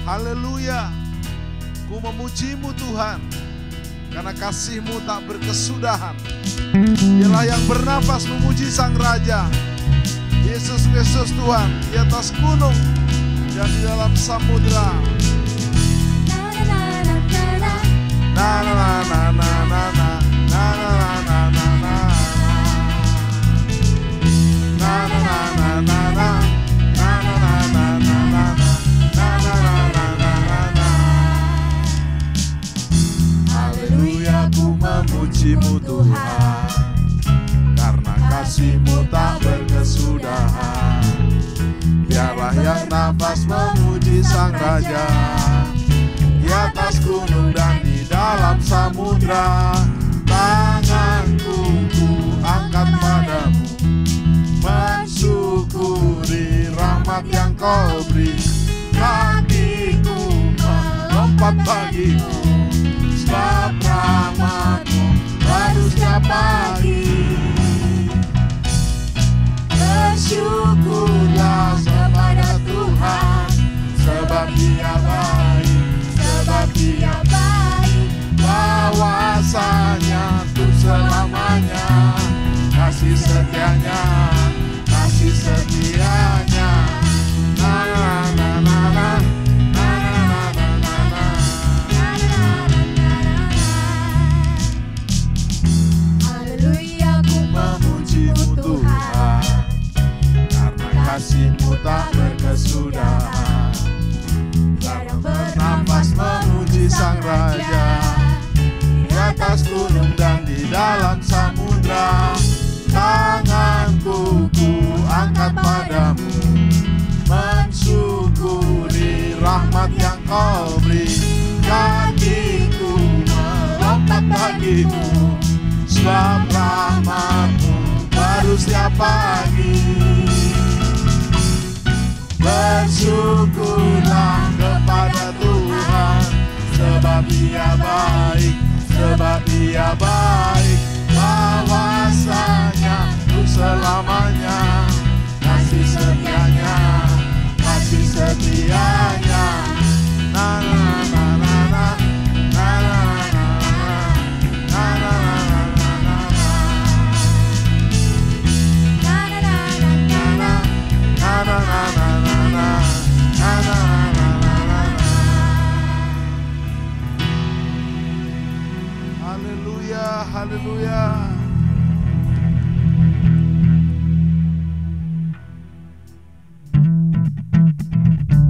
Haleluya. Ku memuji-Mu Tuhan, karena kasih-Mu tak berkesudahan. Dialah yang bernafas memuji Sang Raja, Yesus Kristus Tuhan, di atas gunung dan di dalam samudera. Na na na na na na na na na na na na. Na na na na na na na na na na na. Haleluya, ku memuji-Mu Tuhan, karena kasih-Mu tak berkesudahan. Biarlah yang nafas memuji Sang Raja, di atas gunung dan di dalam samudra. Tanganku ku angkat padamu, mensyukuri rahmat yang Kau beri. Kakiku melompat bagimu, sebab rahmat-Mu baru setiap pagi. Bersyukurlah kepada Tuhan, sebab Dia baik, sebab Dia baik. Bahwasanya untuk selamanya, kasih setianya, kasih setianya. Na na na na na. Kasih-Mu tak berkesudahan. Dalam bernafas memuji Sang Raja, di atas gunung dan di dalam samudra. Tanganku ku angkat padamu, mensyukuri rahmat yang Kau beri. Kakiku melompat bagimu, sebab rahmat-Mu baru setiap pagi. Bersyukurlah kepada Tuhan, sebab Dia baik, sebab Dia baik. Bahwasanya untuk selamanya, kasih setianya, kasih setianya. Na na na na na, na na na na, na na na na. Haleluya, haleluya.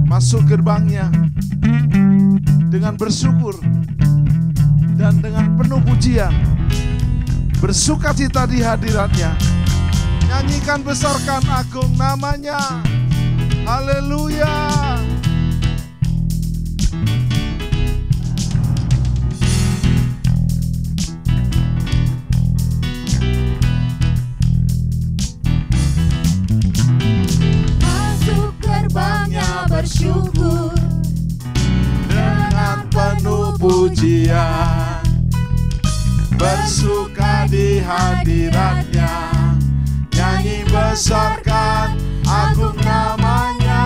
Masuk gerbangnya dengan bersyukur dan dengan penuh pujian, bersukacita di hadiratnya. Nyanyikan, besarkan, agung namanya. Haleluya. Masuk gerbangnya bersyukur dengan penuh pujian, bersuka di hadiratnya. Nyanyi, besarkan, agung namanya.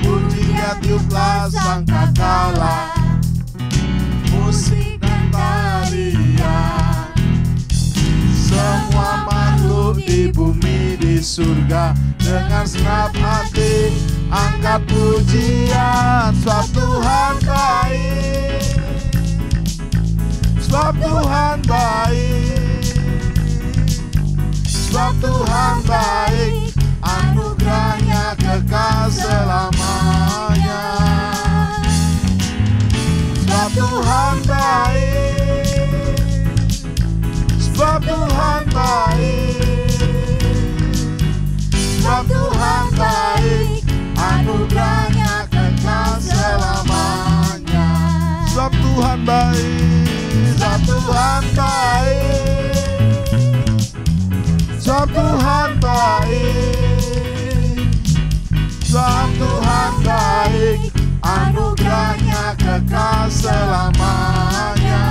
Puji tiuplah sangkakala, musik dan tarian. Semua makhluk di bumi di surga, dengan senap hati angkat pujian. Sebab Tuhan baik, sebab Tuhan baik, sebab Tuhan baik. Anugerahnya kekal selamanya. Sebab Tuhan baik, sebab Tuhan baik, sebab Tuhan baik. Anugerahnya kekal selamanya. Sebab Tuhan baik, sebab Tuhan baik, sebab Tuhan baik, sebab Tuhan baik. Anugerahnya kekal selamanya.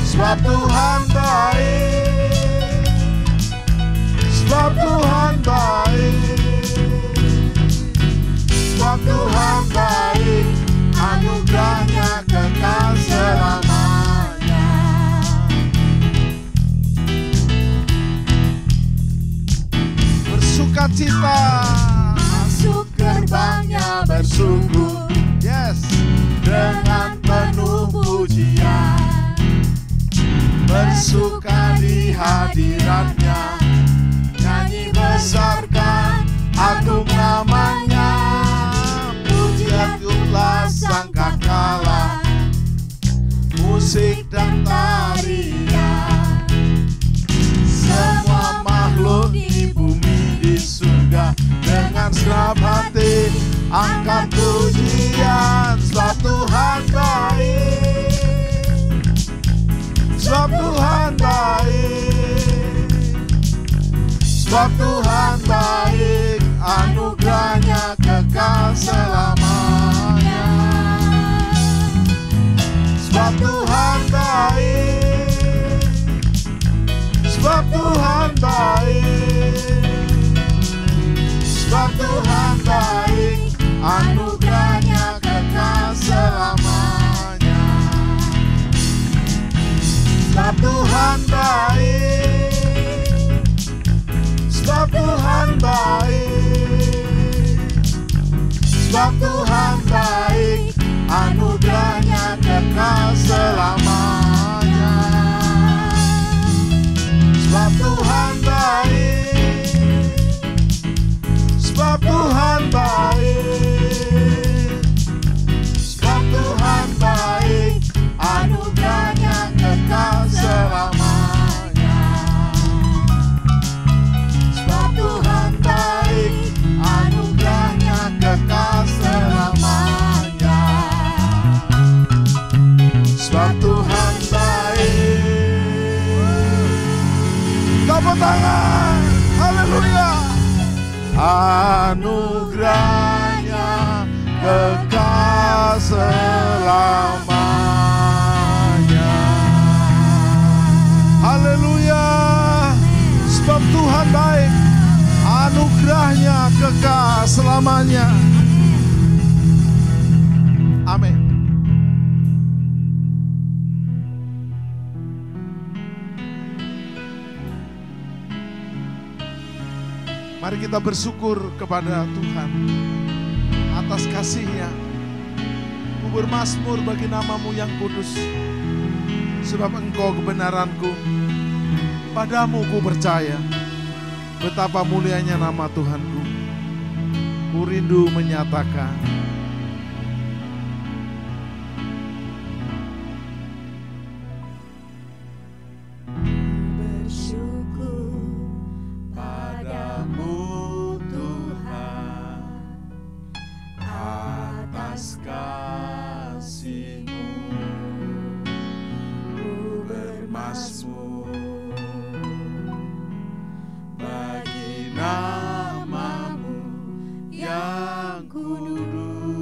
Sebab Tuhan baik, sebab Tuhan baik, sebab Sebab Tuhan baik, anugerahnya kekal selamanya. Bersukacita, Masuk gerbangnya bersyukur, yes, dengan penuh pujian. bersuka di hadiratnya, nyanyi besarkan agung namanya. Pujianlah sang kakala, musik dan tarian. Semua makhluk di bumi di surga, dengan senang hati angkat pujian. Sebab Tuhan baik, sebab Tuhan baik, sebab Tuhan baik, anugerahnya kekal selamanya. Sebab Tuhan baik, sebab Tuhan baik, sebab Tuhan baik, anugerahnya kekal selamanya. Sebab Tuhan baik, sebab Tuhan baik, sebab Tuhan baik, anugerahnya kekal selamanya. Sebab Tuhan baik, sebab Tuhan baik, sebab Tuhan baik, anugerahnya kekal selamanya. Sebab Tuhan baik, anugerahnya kekal selamanya. Sebab Tuhan baik. Tepuk tangan, haleluya. Anugerahnya kekal selamanya. Haleluya. Sebab Tuhan baik, anugerahnya kekal selamanya. Amin. Mari kita bersyukur kepada Tuhan atas kasih-Nya. Ku bermazmur bagi nama-Mu yang kudus, sebab Engkau kebenaranku. Padamu ku percaya, betapa mulianya nama Tuhanku. Ku rindu menyatakan, bagi nama-Mu yang kudus.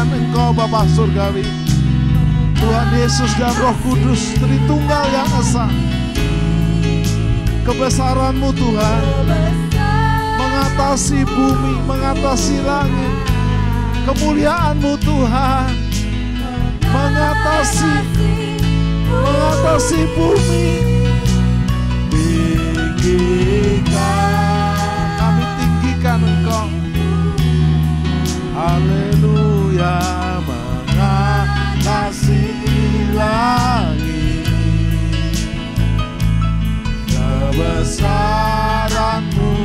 kemuliaan Engkau Bapa Surgawi, Tuhan Yesus dan Roh Kudus, Tritunggal yang Esa. Kebesaran-Mu Tuhan mengatasi bumi, mengatasi langit. Kemuliaan-Mu Tuhan mengatasi bumi. Kami tinggikan Engkau. Haleluya, mengatasi langit. Kebesaran-Mu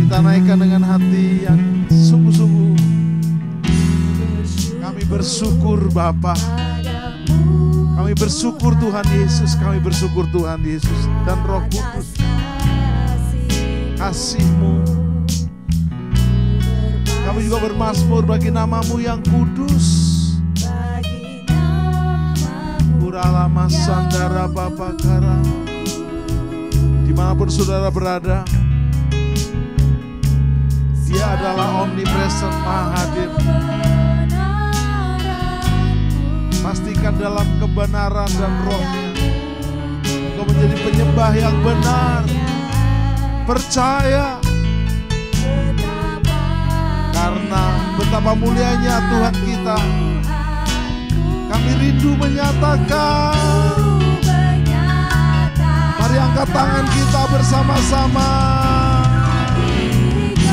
kita naikkan dengan hati yang sungguh-sungguh. Kami bersyukur Bapa. Kami bersyukur Tuhan Yesus. Kami bersyukur Tuhan Yesus dan Roh Kudus. Kasih-Mu. Kami juga bermazmur bagi nama-Mu yang kudus. Kuralama sandara Bapa Kara. Dimanapun saudara berada, Dia adalah omnipresent, maha hadir. Pastikan dalam kebenaran dan rohnya Engkau menjadi penyembah yang benar. Percaya, karena betapa mulianya Tuhan kita. Kami rindu menyatakan. Mari angkat tangan kita bersama-sama.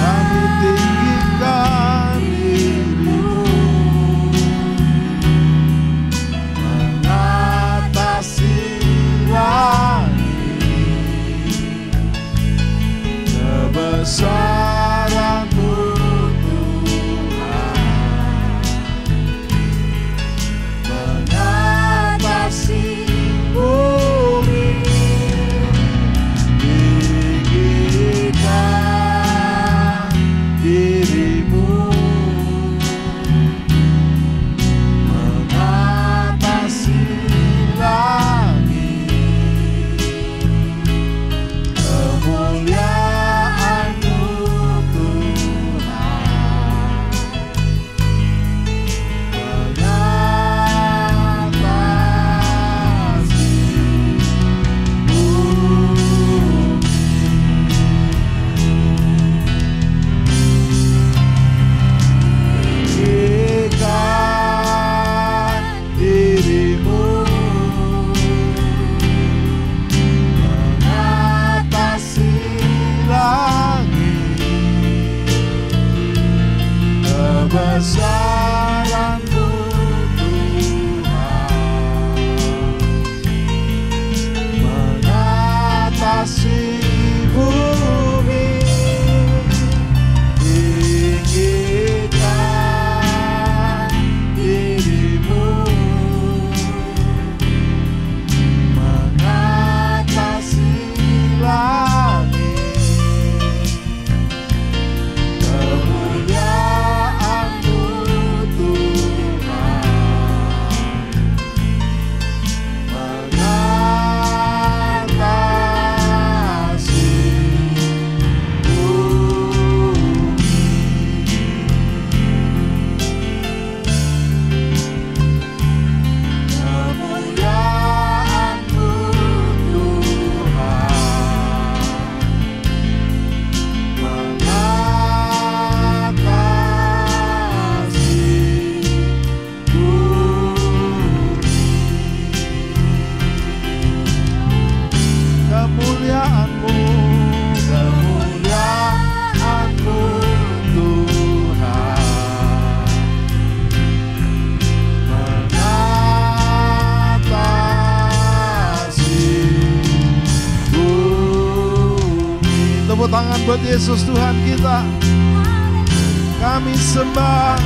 Kami tinggikan diri-Mu, mengatasi langit. Kebesaran-Mu Tuhan mengatasi bumi. Tinggikan diri-Mu, mengatasi langit. Kemuliaan-Mu Tuhan mengatasi bumi. Tinggikan diri-Mu, mengatasi langit. Kebesaran-Mu Tuhan mengatasi bumi. Tinggikan diri-Mu, mengatasi langit. Kemuliaan-Mu Tuhan mengatasi kemuliaan-Mu Tuhan mengatasi bumi. Kemuliaan-Mu, kemuliaan-Mu Tuhan mengatasi bumi. Tepuk tangan buat Yesus Tuhan kita. Kami sembah.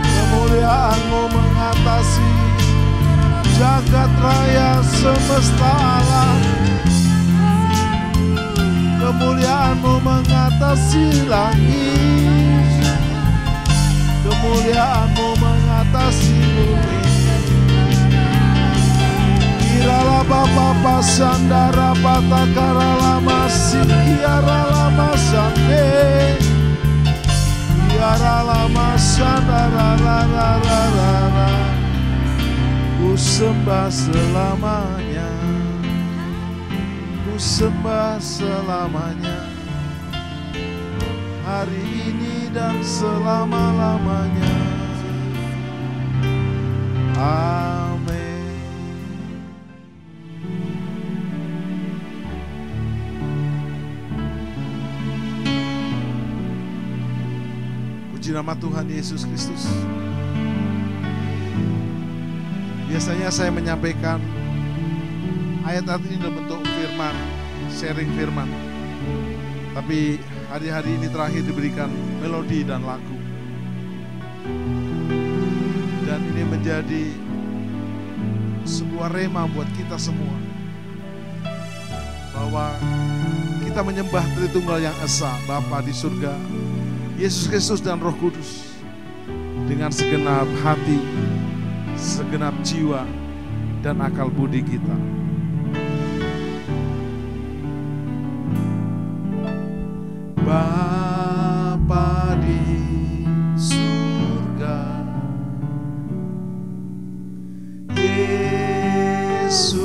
Kemuliaan-Mu mengatasi jagat raya semesta alam. Kemuliaan-Mu mengatasi langit. Kemuliaan takara lama sikiara lama sande kiara lama sandarararararara. Ku sembah selamanya, ku sembah selamanya, hari ini dan selama-lamanya. Amin. Puji nama Tuhan Yesus Kristus. Biasanya saya menyampaikan ayat-ayat ini dalam bentuk firman, sharing firman. Tapi hari-hari ini terakhir diberikan melodi dan lagu. Dan ini menjadi sebuah rema buat kita semua. Bahwa kita menyembah Tritunggal yang Esa, Bapa di surga, Yesus Kristus dan Roh Kudus. Dengan segenap hati, segenap jiwa, dan akal budi kita. Bapa di surga, Yesus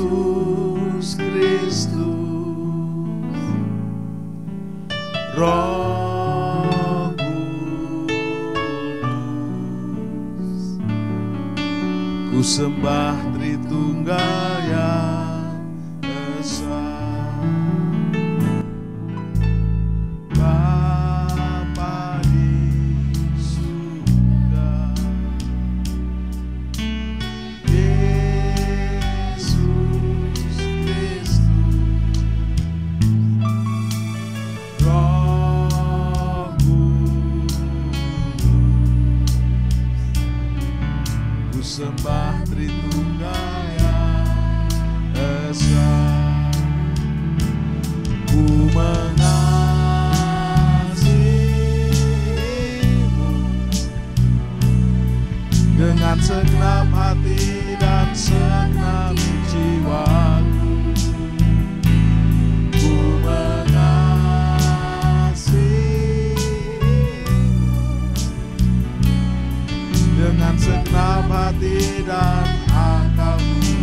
Kristus, Roh Kudus, ku sembah Tritunggal yang Esa. Sembah Tritunggal yang Esa, ku mengasihimu dengan segenap hati dan segenap jiwaku. Ku mengasihimu dengan segenap hati dan akal budi.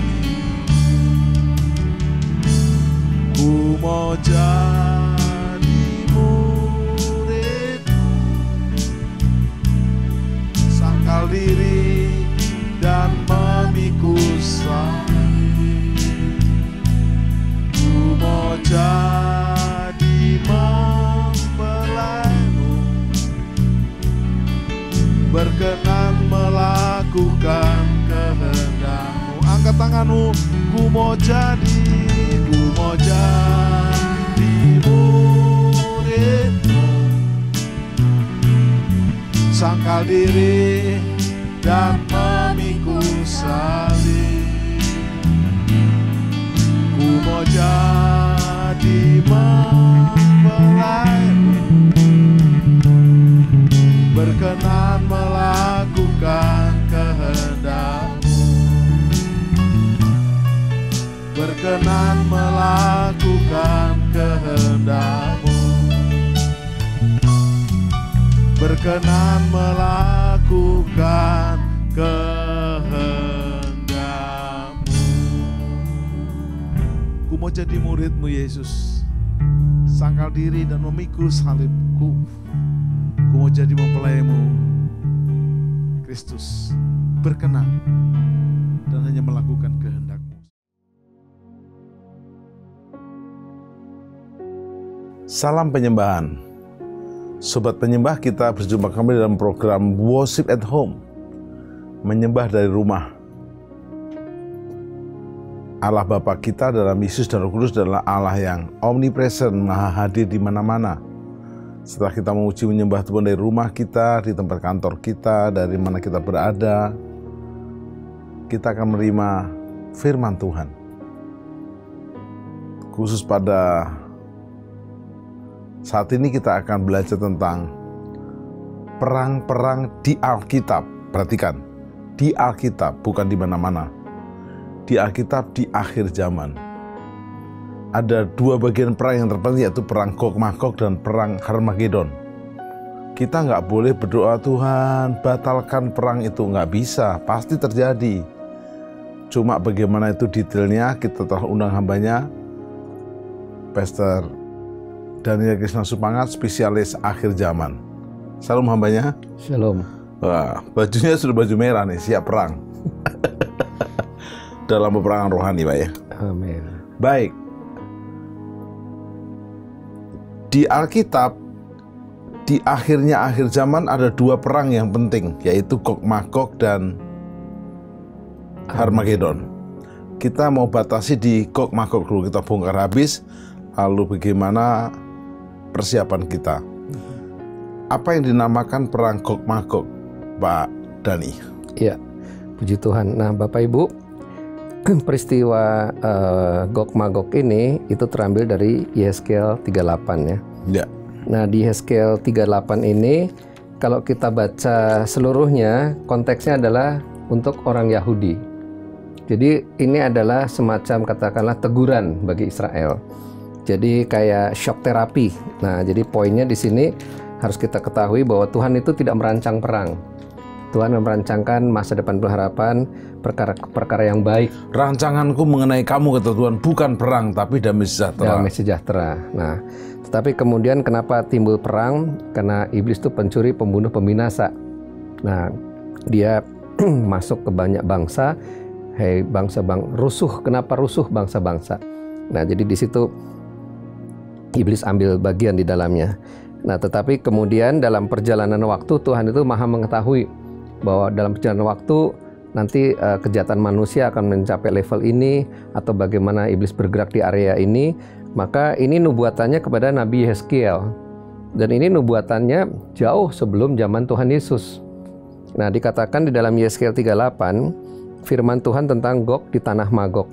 Ku mau jadi muridmu, sangkal diri dan memikul salib. Ku mau jadi mempelaimu, berkenan melakukan kehendak-Mu. Angkat tanganmu, ku mau jadi murid-Mu, sangkal diri dan memikul salib. Ku mau jadi mempelaimu, berkenan melakukan kehendak-Mu, berkenan melakukan kehendak-Mu, berkenan melakukan kehendak-Mu. Ku mau jadi murid-Mu Yesus, sangkal diri dan memikul salibku. Ku mau jadi mempelaimu Kristus, berkenan dan hanya melakukan kehendak-Mu. Salam penyembahan. Sobat penyembah, kita berjumpa kembali dalam program Worship at Home, menyembah dari rumah. Allah Bapa kita dalam Yesus dan Roh Kudus adalah Allah yang omnipresent, maha hadir di mana-mana. Setelah kita memuji menyembah Tuhan dari rumah kita, di tempat kantor kita, dari mana kita berada, kita akan menerima firman Tuhan. Khusus pada saat ini kita akan belajar tentang perang-perang di Alkitab. Perhatikan, di Alkitab, bukan di mana-mana. Di Alkitab di akhir zaman. ada dua bagian perang yang terpenting, yaitu perang Gog Magog dan perang Harmagedon. Kita nggak boleh berdoa, Tuhan batalkan perang itu, nggak bisa, pasti terjadi. Cuma bagaimana itu detailnya, kita telah undang hambanya, Pastor Daniel Krishna Supangat, spesialis akhir zaman. Salam hambanya. Shalom. Wah, bajunya sudah baju merah nih, siap perang. Dalam peperangan rohani, Pak ya. Amin. Baik. Di Alkitab, di akhirnya akhir zaman ada dua perang yang penting, yaitu Gog Magog dan Harmagedon. Kita mau batasi di Gog Magog dulu, kita bongkar habis, lalu bagaimana persiapan kita. Apa yang dinamakan perang Gog Magog, Pak Dani? Ya, puji Tuhan. Nah, Bapak Ibu, peristiwa Gog Magog ini itu terambil dari Yeskel 38 ya. Ya. Nah, di Yeskel 38 ini kalau kita baca seluruhnya, konteksnya adalah untuk orang Yahudi. Jadi ini adalah semacam katakanlah teguran bagi Israel. Jadi kayak shock terapi. Nah, jadi poinnya di sini harus kita ketahui bahwa Tuhan itu tidak merancang perang. Tuhan merancangkan masa depan pengharapan, perkara-perkara yang baik. Rancanganku mengenai kamu, kata Tuhan, bukan perang tapi damai sejahtera. Damai sejahtera. Nah, tetapi kemudian kenapa timbul perang? Karena iblis itu pencuri, pembunuh, peminasa. Nah, dia masuk ke banyak bangsa. Hei rusuh. Kenapa rusuh bangsa-bangsa? Nah, jadi di situ iblis ambil bagian di dalamnya. Nah, tetapi kemudian dalam perjalanan waktu Tuhan itu maha mengetahui bahwa dalam perjalanan waktu nanti kejahatan manusia akan mencapai level ini atau bagaimana iblis bergerak di area ini. Maka ini nubuatannya kepada Nabi Yeskiel. Dan ini nubuatannya jauh sebelum zaman Tuhan Yesus. Nah, dikatakan di dalam Yeskiel 38 firman Tuhan tentang Gog di tanah Magog.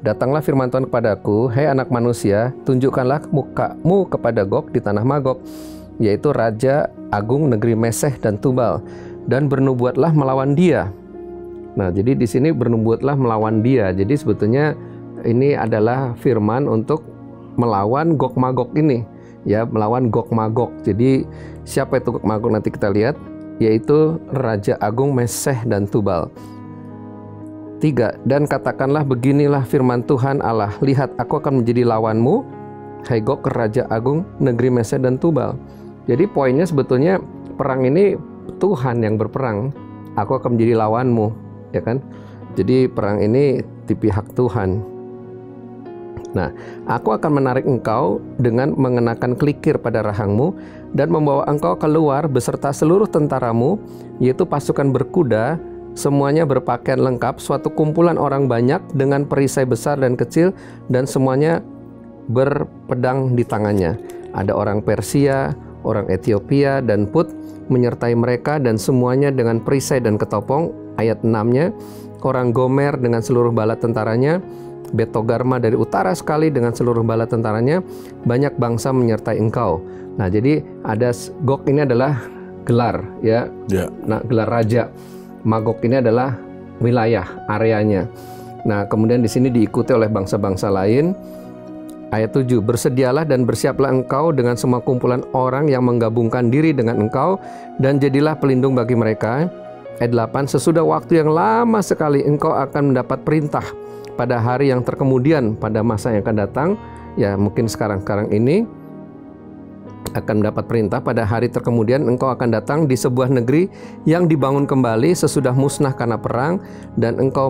Datanglah firman Tuhan kepadaku, hai anak manusia, tunjukkanlah mukamu kepada Gog di tanah Magog, yaitu Raja Agung negeri Meseh dan Tubal, dan bernubuatlah melawan dia. Nah, jadi di sini bernubuatlah melawan dia. Jadi sebetulnya ini adalah firman untuk melawan Gog Magog ini, ya, melawan Gog Magog. Jadi siapa itu Gog Magog nanti kita lihat, yaitu Raja Agung Meseh dan Tubal. 3. Dan katakanlah beginilah firman Tuhan Allah, lihat aku akan menjadi lawanmu, hai Gog Raja Agung negeri Meseh dan Tubal. Jadi poinnya sebetulnya perang ini Tuhan yang berperang, aku akan menjadi lawanmu, ya kan? Jadi perang ini di pihak Tuhan. Nah, aku akan menarik engkau dengan mengenakan kelikir pada rahangmu dan membawa engkau keluar beserta seluruh tentaramu, yaitu pasukan berkuda, semuanya berpakaian lengkap, suatu kumpulan orang banyak dengan perisai besar dan kecil, dan semuanya berpedang di tangannya. Ada orang Persia, orang Ethiopia, dan Put menyertai mereka, dan semuanya dengan perisai dan ketopong. Ayat 6-nya, orang Gomer dengan seluruh bala tentaranya, Betogarma dari utara sekali dengan seluruh bala tentaranya, banyak bangsa menyertai engkau. Nah, jadi ada Gog ini adalah gelar, ya. Nah, gelar raja. Magog ini adalah wilayah, areanya. Nah, kemudian di sini diikuti oleh bangsa-bangsa lain. Ayat 7, bersedialah dan bersiaplah engkau dengan semua kumpulan orang yang menggabungkan diri dengan engkau, dan jadilah pelindung bagi mereka. Ayat 8, sesudah waktu yang lama sekali engkau akan mendapat perintah pada hari yang terkemudian, pada masa yang akan datang, ya mungkin sekarang ini akan mendapat perintah pada hari terkemudian engkau akan datang di sebuah negeri yang dibangun kembali sesudah musnah karena perang, dan engkau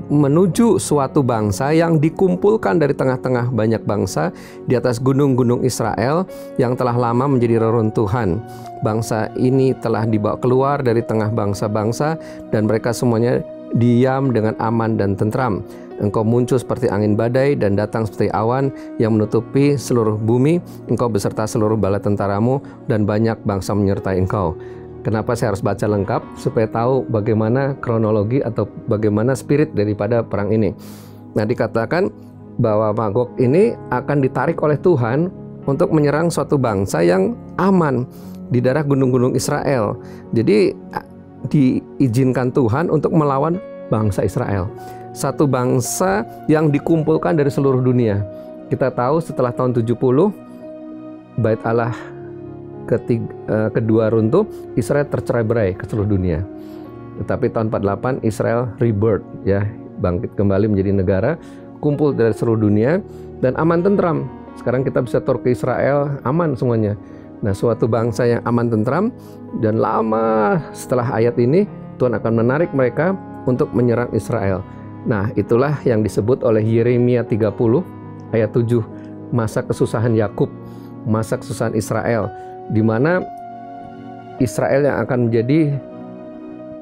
menuju suatu bangsa yang dikumpulkan dari tengah-tengah banyak bangsa di atas gunung-gunung Israel yang telah lama menjadi reruntuhan. Bangsa ini telah dibawa keluar dari tengah bangsa-bangsa, dan mereka semuanya diam dengan aman dan tentram. Engkau muncul seperti angin badai dan datang seperti awan yang menutupi seluruh bumi. Engkau beserta seluruh bala tentaramu, dan banyak bangsa menyertai engkau. Kenapa saya harus baca lengkap? Supaya tahu bagaimana kronologi atau bagaimana spirit daripada perang ini. Nah, dikatakan bahwa Magog ini akan ditarik oleh Tuhan untuk menyerang suatu bangsa yang aman di daerah gunung-gunung Israel. Jadi diizinkan Tuhan untuk melawan bangsa Israel, satu bangsa yang dikumpulkan dari seluruh dunia. kita tahu setelah tahun 70 Bait Allah kedua runtuh, Israel tercerai-berai ke seluruh dunia. Tetapi tahun 48 Israel rebirth, ya, bangkit kembali menjadi negara, kumpul dari seluruh dunia dan aman tentram. Sekarang kita bisa tur ke Israel, aman semuanya. Nah, suatu bangsa yang aman tentram, dan lama setelah ayat ini Tuhan akan menarik mereka untuk menyerang Israel. Nah, itulah yang disebut oleh Yeremia 30 ayat 7, masa kesusahan Yakub, masa kesusahan Israel, di mana Israel yang akan menjadi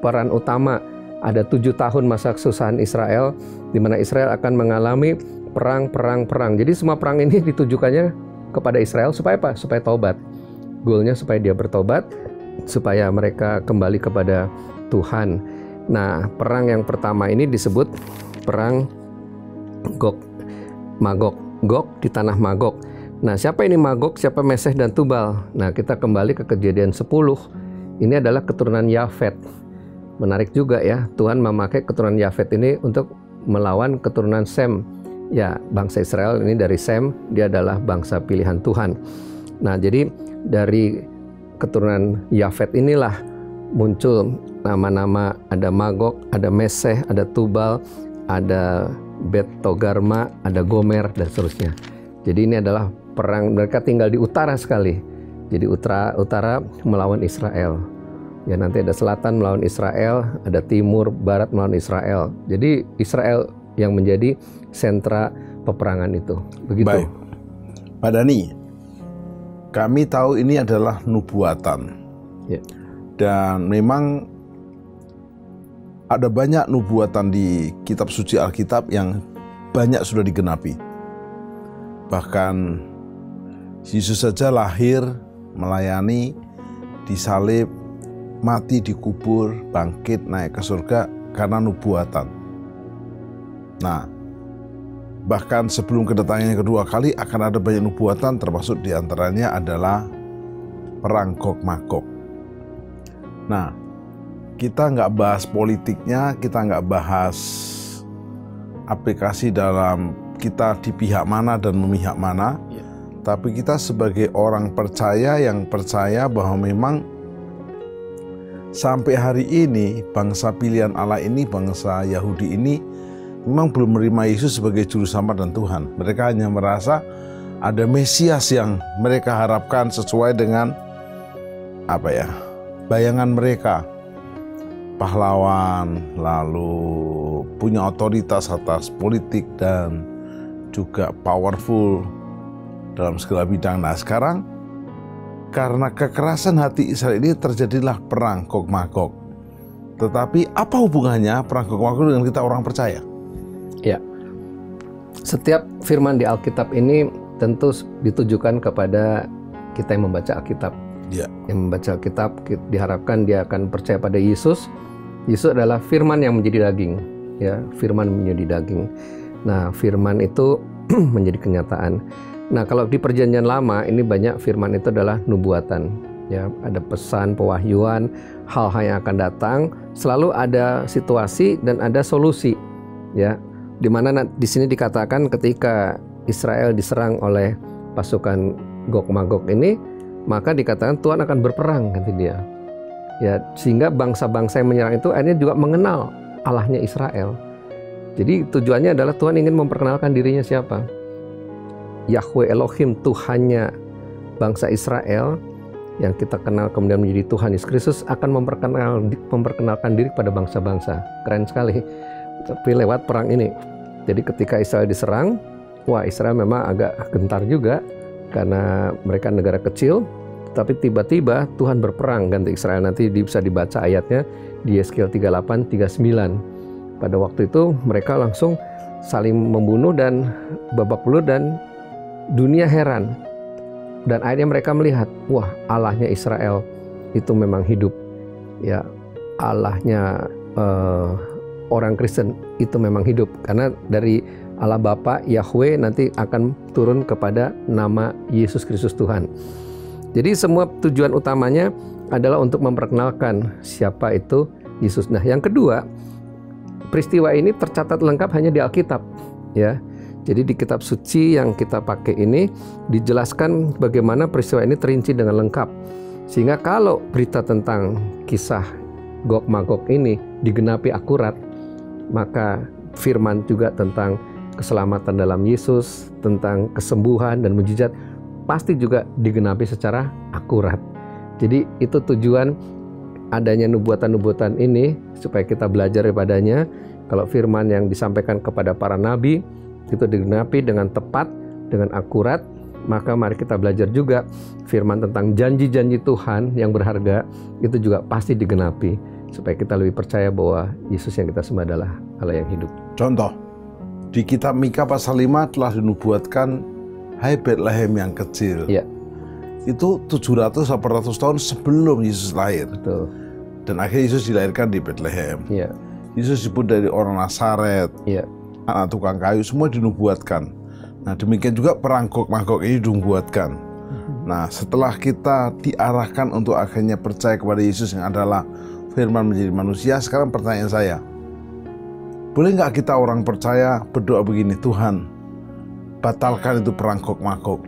peran utama. Ada 7 tahun masa kesusahan Israel, di mana Israel akan mengalami perang. Jadi semua perang ini ditujukannya kepada Israel supaya apa? Supaya taubat. Goalnya supaya dia bertobat, supaya mereka kembali kepada Tuhan. Nah, perang yang pertama ini disebut perang Gog Magog. Gog di tanah Magog. Nah, siapa ini Magog? Siapa Meseh dan Tubal? Nah, kita kembali ke Kejadian 10. Ini adalah keturunan Yafet. Menarik juga ya, Tuhan memakai keturunan Yafet ini untuk melawan keturunan Sem. Ya, bangsa Israel ini dari Sem, dia adalah bangsa pilihan Tuhan. Nah, jadi dari keturunan Yafet inilah muncul nama-nama, ada Magog, ada Meseh, ada Tubal, ada Bet Togarma, ada Gomer, dan seterusnya. Jadi ini adalah perang, mereka tinggal di utara sekali. Jadi utara melawan Israel. Ya, nanti ada selatan melawan Israel, ada timur, barat melawan Israel. Jadi Israel yang menjadi sentra peperangan itu. Begitu. Baik. Pak Dhani, kami tahu ini adalah nubuatan. Ya. Dan memang ada banyak nubuatan di kitab suci Alkitab yang banyak sudah digenapi. Bahkan Yesus saja lahir, melayani, disalib, mati, dikubur, bangkit, naik ke surga karena nubuatan. Nah, bahkan sebelum kedatangannya kedua kali akan ada banyak nubuatan, termasuk diantaranya adalah perang Gog Magog. Nah, kita nggak bahas politiknya, kita nggak bahas aplikasi dalam kita di pihak mana dan memihak mana, tapi kita sebagai orang percaya yang percaya bahwa memang sampai hari ini bangsa pilihan Allah ini, bangsa Yahudi ini memang belum menerima Yesus sebagai juru selamat dan Tuhan. Mereka hanya merasa ada Mesias yang mereka harapkan sesuai dengan bayangan mereka, pahlawan, lalu punya otoritas atas politik dan juga powerful dalam segala bidang. Nah, sekarang karena kekerasan hati Israel ini terjadilah perang Gog Magog. Tetapi apa hubungannya perang Gog Magog dengan kita orang percaya? Ya, setiap firman di Alkitab ini tentu ditujukan kepada kita yang membaca Alkitab. Ya. Yang membaca Alkitab diharapkan dia akan percaya pada Yesus. Yesus adalah firman yang menjadi daging, ya, firman menjadi daging. Nah, firman itu menjadi kenyataan. Nah, kalau di Perjanjian Lama ini banyak firman itu adalah nubuatan, ya, ada pesan, pewahyuan, hal-hal yang akan datang, selalu ada situasi dan ada solusi, ya. Di mana di sini dikatakan ketika Israel diserang oleh pasukan Gog Magog ini, maka dikatakan Tuhan akan berperang, kata dia. Ya, sehingga bangsa-bangsa yang menyerang itu akhirnya juga mengenal Allahnya Israel. Jadi tujuannya adalah Tuhan ingin memperkenalkan dirinya siapa? Yahweh Elohim, Tuhannya bangsa Israel yang kita kenal kemudian menjadi Tuhan Yesus Kristus akan memperkenalkan diri pada bangsa-bangsa. Keren sekali. Tapi lewat perang ini. Jadi ketika Israel diserang, wah, Israel memang agak gentar juga karena mereka negara kecil, tapi tiba-tiba Tuhan berperang ganti Israel. Nanti bisa dibaca ayatnya di Yeskiel 38-39. Pada waktu itu mereka langsung saling membunuh dan babak belur dan dunia heran. Dan akhirnya mereka melihat, wah, Allahnya Israel itu memang hidup. Ya, Allahnya orang Kristen itu memang hidup. Karena dari Allah Bapa, Yahweh nanti akan turun kepada nama Yesus Kristus Tuhan. Jadi semua tujuan utamanya adalah untuk memperkenalkan siapa itu Yesus. Nah, yang kedua, peristiwa ini tercatat lengkap hanya di Alkitab, ya. Jadi di kitab suci yang kita pakai ini dijelaskan bagaimana peristiwa ini terinci dengan lengkap. Sehingga kalau berita tentang kisah Gog Magog ini digenapi akurat, maka firman juga tentang keselamatan dalam Yesus, tentang kesembuhan dan mujizat pasti juga digenapi secara akurat. Jadi itu tujuan adanya nubuatan-nubuatan ini, supaya kita belajar daripadanya. Kalau firman yang disampaikan kepada para nabi itu digenapi dengan tepat, dengan akurat, maka mari kita belajar juga firman tentang janji-janji Tuhan yang berharga itu juga pasti digenapi, supaya kita lebih percaya bahwa Yesus yang kita sembah adalah Allah yang hidup. Contoh, di kitab Mika pasal 5 telah dinubuatkan, hai Bethlehem yang kecil. Ya. Itu 700-800 tahun sebelum Yesus lahir. Betul. Dan akhirnya Yesus dilahirkan di Bethlehem. Ya. Yesus disebut dari orang Nazaret, Ya. anak tukang kayu, semua dinubuatkan. Nah, demikian juga perang Gog Magog ini dinubuatkan. Nah, setelah kita diarahkan untuk akhirnya percaya kepada Yesus yang adalah firman menjadi manusia, sekarang pertanyaan saya, boleh nggak kita orang percaya berdoa begini, Tuhan, batalkan itu perang Gog Magog.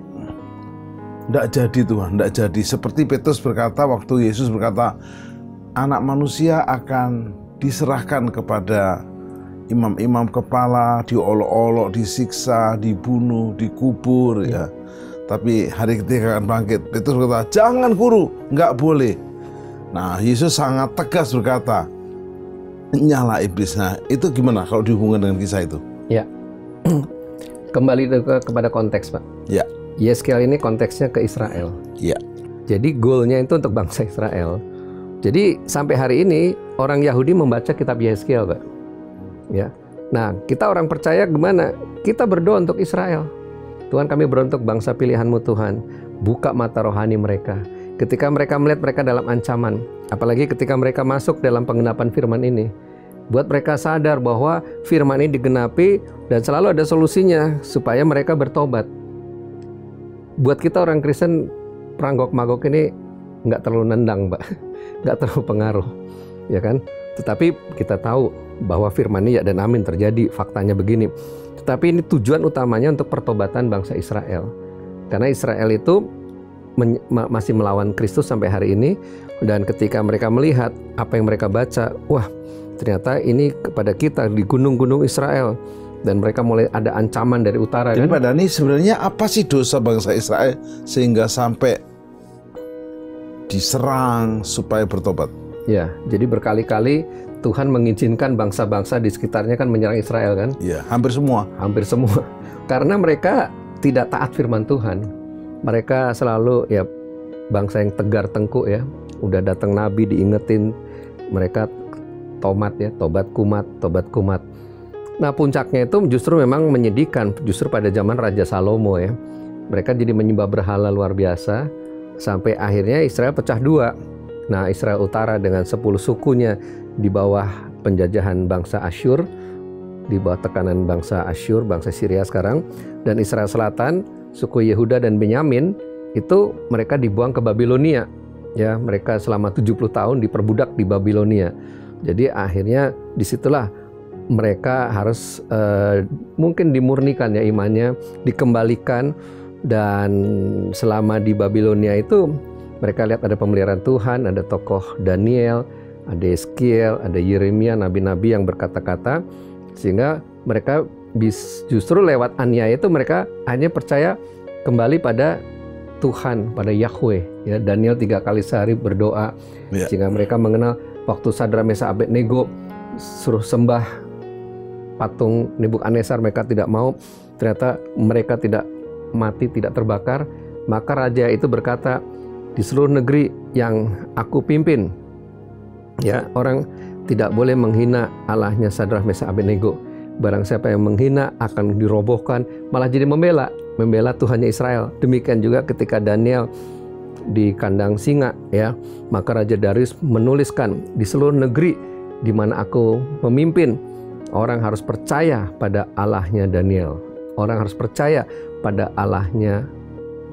Nggak jadi Tuhan, nggak jadi. Seperti Petrus berkata waktu Yesus berkata, anak manusia akan diserahkan kepada imam-imam kepala, diolok-olok, disiksa, dibunuh, dikubur, ya. Tapi hari ketiga akan bangkit. Petrus berkata, jangan guru, nggak boleh. Nah, Yesus sangat tegas berkata, nyala iblis. Nah, itu gimana kalau dihubungkan dengan kisah itu? Ya. Kembali kepada konteks, Pak. Ya. Yeskiel ini konteksnya ke Israel. Ya. Jadi goalnya itu untuk bangsa Israel. Jadi sampai hari ini orang Yahudi membaca kitab Yeskiel, Pak. Ya. Nah, kita orang percaya gimana? Kita berdoa untuk Israel. Tuhan, kami berdoa untuk bangsa pilihan-Mu Tuhan. Buka mata rohani mereka. Ketika mereka melihat mereka dalam ancaman, apalagi ketika mereka masuk dalam penggenapan firman ini, buat mereka sadar bahwa firman ini digenapi dan selalu ada solusinya supaya mereka bertobat. Buat kita orang Kristen, perang Gog Magog ini nggak terlalu nendang, Mbak. Nggak terlalu pengaruh, ya kan? Tetapi kita tahu bahwa firman ini ya dan amin terjadi, faktanya begini. Tetapi ini tujuan utamanya untuk pertobatan bangsa Israel. Karena Israel itu masih melawan Kristus sampai hari ini. Dan ketika mereka melihat apa yang mereka baca, wah ternyata ini kepada kita di gunung-gunung Israel. Dan mereka mulai ada ancaman dari utara. Jadi kan? Pak Dhani, sebenarnya apa sih dosa bangsa Israel sehingga sampai diserang supaya bertobat? Ya, jadi berkali-kali Tuhan mengizinkan bangsa-bangsa di sekitarnya kan menyerang Israel kan? Ya, hampir semua. Hampir semua. Karena mereka tidak taat firman Tuhan. Mereka selalu ya bangsa yang tegar tengkuk ya. Udah datang nabi diingetin, mereka tobat ya, tobat kumat. Nah, puncaknya itu justru memang menyedihkan, justru pada zaman Raja Salomo ya. Mereka jadi menyembah berhala luar biasa, sampai akhirnya Israel pecah dua. Nah, Israel Utara dengan 10 sukunya di bawah penjajahan bangsa Asyur, di bawah tekanan bangsa Asyur, bangsa Syria sekarang. Dan Israel Selatan, suku Yehuda dan Benyamin, itu mereka dibuang ke Babilonia. Ya, mereka selama 70 tahun diperbudak di Babilonia. Jadi akhirnya disitulah mereka harus mungkin dimurnikan ya imannya, dikembalikan. Dan selama di Babilonia itu mereka lihat ada pemeliharaan Tuhan, ada tokoh Daniel, ada Yeskiel, ada Yeremia, nabi-nabi yang berkata-kata, sehingga mereka justru lewat aniaya itu mereka hanya percaya kembali pada Tuhan, pada Yahweh. Ya, Daniel 3 kali sehari berdoa, sehingga mereka mengenal waktu Sadrak Mesak Abednego suruh sembah patung Nebukadnezar, mereka tidak mau. Ternyata mereka tidak mati, tidak terbakar. Maka raja itu berkata, di seluruh negeri yang aku pimpin, ya, orang tidak boleh menghina Allahnya Sadrak Mesak Abednego. Barang siapa yang menghina akan dirobohkan, malah jadi membela Tuhannya Israel. Demikian juga ketika Daniel di kandang singa, ya, maka Raja Darius menuliskan di seluruh negeri di mana aku memimpin, orang harus percaya pada Allahnya Daniel. Orang harus percaya pada Allahnya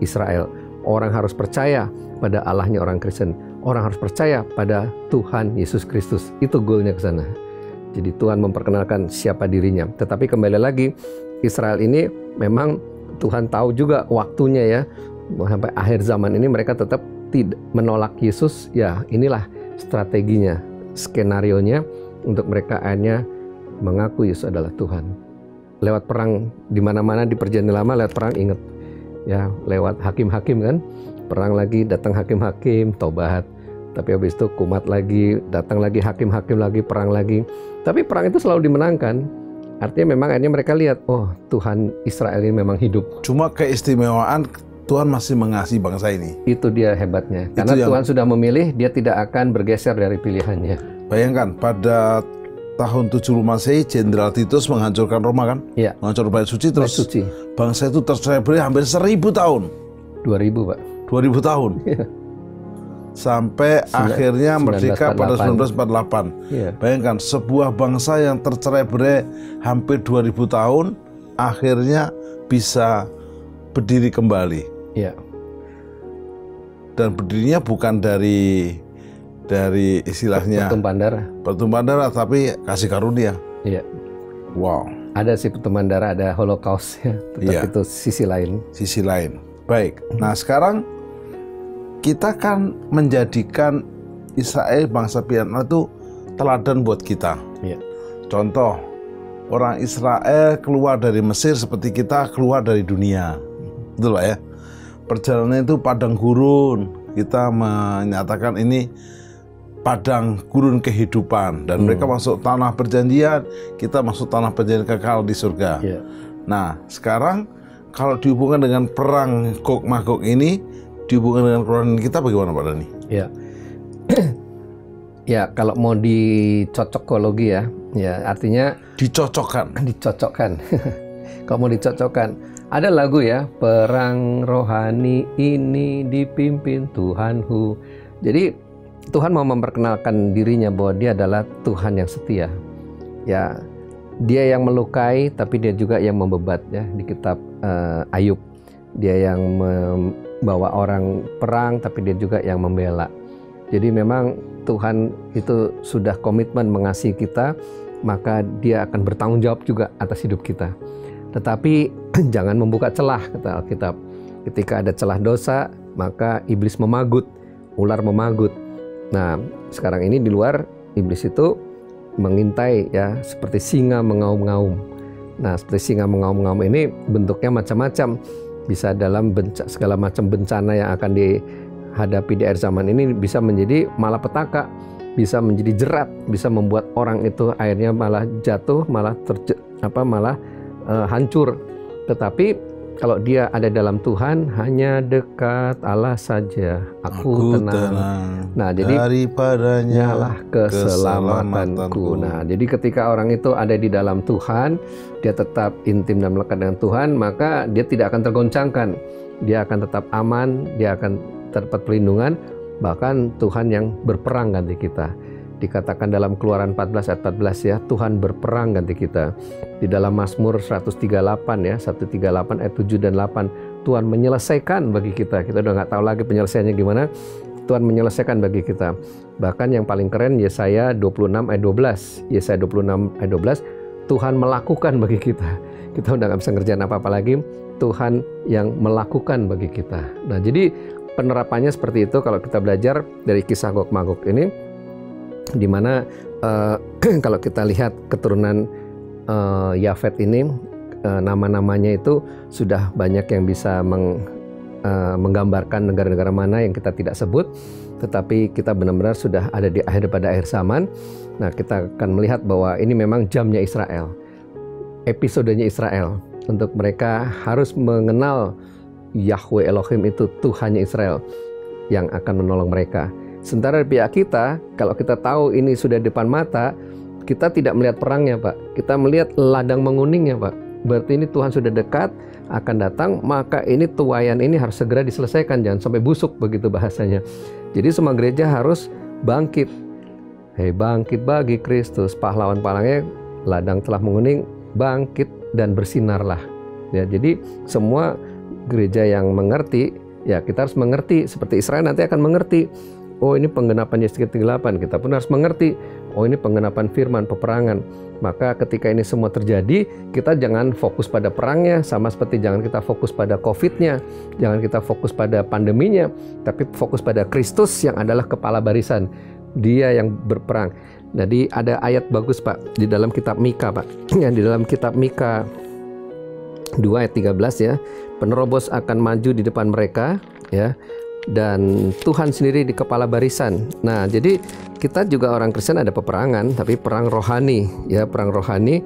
Israel. Orang harus percaya pada Allahnya orang Kristen. Orang harus percaya pada Tuhan Yesus Kristus. Itu goalnya ke sana. Jadi Tuhan memperkenalkan siapa dirinya. Tetapi kembali lagi, Israel ini memang Tuhan tahu juga waktunya ya, sampai akhir zaman ini mereka tetap tidak menolak Yesus. Ya inilah strateginya, skenarionya untuk mereka akhirnya mengaku Yesus adalah Tuhan. Lewat perang di mana-mana di Perjanjian Lama, lewat perang ingat ya, lewat hakim-hakim kan, perang lagi, datang hakim-hakim, tobat. Tapi habis itu kumat lagi, datang lagi hakim-hakim lagi, perang lagi. Tapi perang itu selalu dimenangkan. Artinya memang akhirnya mereka lihat, oh Tuhan Israel ini memang hidup. Cuma keistimewaan Tuhan masih mengasihi bangsa ini. Itu dia hebatnya. Karena Tuhan sudah memilih, dia tidak akan bergeser dari pilihannya. Bayangkan pada tahun 70 Masehi, Jenderal Titus menghancurkan Roma kan? Iya. Menghancurkan Bait Suci, terus bangsa itu tercerai-berai hampir 1000 tahun. 2000 Pak. 2000 tahun. Iya. Sampai akhirnya merdeka pada 1948. Iya. Bayangkan sebuah bangsa yang tercerai-berai hampir 2000 tahun akhirnya bisa berdiri kembali. Iya. Dan berdirinya bukan dari istilahnya pertumpahan darah, tapi kasih karunia. Iya. Wow. Ada sih pertumpahan darah, ada Holocaust ya. Tetap itu sisi lain. Sisi lain. Baik. Nah sekarang kita kan menjadikan Israel bangsa pilihan Allah itu teladan buat kita. Iya. Contoh, orang Israel keluar dari Mesir seperti kita keluar dari dunia. Betul lah ya. Perjalanan itu padang gurun. Kita menyatakan ini padang gurun kehidupan. Dan mereka masuk tanah perjanjian, kita masuk tanah perjanjian kekal di surga. Iya. Nah, sekarang kalau dihubungkan dengan perang Gog Magog ini, dihubungkan dengan keluaran kita bagaimana Pak Dhani? Ya, ya kalau mau dicocokologi ya artinya dicocokkan. Kalau mau dicocokkan, ada lagu ya, perang rohani ini dipimpin Tuhanku. Jadi Tuhan mau memperkenalkan dirinya bahwa Dia adalah Tuhan yang setia. Ya, Dia yang melukai, tapi Dia juga yang membebat ya di kitab Ayub. Dia yang membawa orang perang, tapi Dia juga yang membela. Jadi memang Tuhan itu sudah komitmen mengasihi kita, maka Dia akan bertanggung jawab juga atas hidup kita. Tetapi jangan membuka celah, kata Alkitab. Ketika ada celah dosa, maka iblis memagut, ular memagut. Nah, sekarang ini di luar, iblis itu mengintai ya, seperti singa mengaum-ngaum. Nah, seperti singa mengaum-ngaum ini bentuknya macam-macam. Bisa dalam segala macam bencana yang akan dihadapi di akhir zaman ini, bisa menjadi malapetaka, bisa menjadi jerat, bisa membuat orang itu akhirnya malah jatuh, malah hancur. Tetapi kalau dia ada dalam Tuhan, hanya dekat Allah saja aku tenang. Nah, jadi daripadanya lah keselamatanku. Nah, jadi ketika orang itu ada di dalam Tuhan, dia tetap intim dan melekat dengan Tuhan, maka dia tidak akan tergoncangkan. Dia akan tetap aman, dia akan dapat perlindungan, bahkan Tuhan yang berperang ganti kita. Dikatakan dalam Keluaran 14 ayat 14 ya, Tuhan berperang ganti kita. Di dalam Mazmur 138 ya, 138 ayat 7 dan 8, Tuhan menyelesaikan bagi kita. Kita udah nggak tahu lagi penyelesaiannya gimana. Tuhan menyelesaikan bagi kita. Bahkan yang paling keren Yesaya 26 ayat 12. Yesaya 26 ayat 12, Tuhan melakukan bagi kita. Kita udah nggak bisa ngerjain apa-apa lagi. Tuhan yang melakukan bagi kita. Nah, jadi penerapannya seperti itu kalau kita belajar dari kisah Gog Magog ini. Di mana kalau kita lihat keturunan Yafet ini, nama-namanya itu sudah banyak yang bisa menggambarkan negara-negara mana yang kita tidak sebut, tetapi kita benar-benar sudah ada di pada akhir zaman. Nah, kita akan melihat bahwa ini memang jamnya Israel, episodenya Israel, untuk mereka harus mengenal Yahweh Elohim itu Tuhannya Israel yang akan menolong mereka. Sementara di pihak kita, kalau kita tahu ini sudah depan mata, kita tidak melihat perangnya Pak. Kita melihat ladang menguningnya Pak. Berarti ini Tuhan sudah dekat, akan datang, maka ini tuaian ini harus segera diselesaikan. Jangan sampai busuk, begitu bahasanya. Jadi semua gereja harus bangkit. Hei, bangkit bagi Kristus, pahlawan-pahlawannya, ladang telah menguning, bangkit dan bersinarlah. Ya, jadi semua gereja yang mengerti, ya kita harus mengerti, seperti Israel nanti akan mengerti. oh ini penggenapan Yesaya 38, kita pun harus mengerti, oh ini penggenapan firman, peperangan. Maka ketika ini semua terjadi, kita jangan fokus pada perangnya, sama seperti jangan kita fokus pada COVID-nya, jangan kita fokus pada pandeminya, tapi fokus pada Kristus yang adalah kepala barisan. Dia yang berperang. Jadi ada ayat bagus Pak, di dalam kitab Mika Pak, yang di dalam kitab Mika 2 ayat 13 ya, penerobos akan maju di depan mereka ya, dan Tuhan sendiri di kepala barisan. Nah, jadi kita juga orang Kristen ada peperangan, tapi perang rohani ya, perang rohani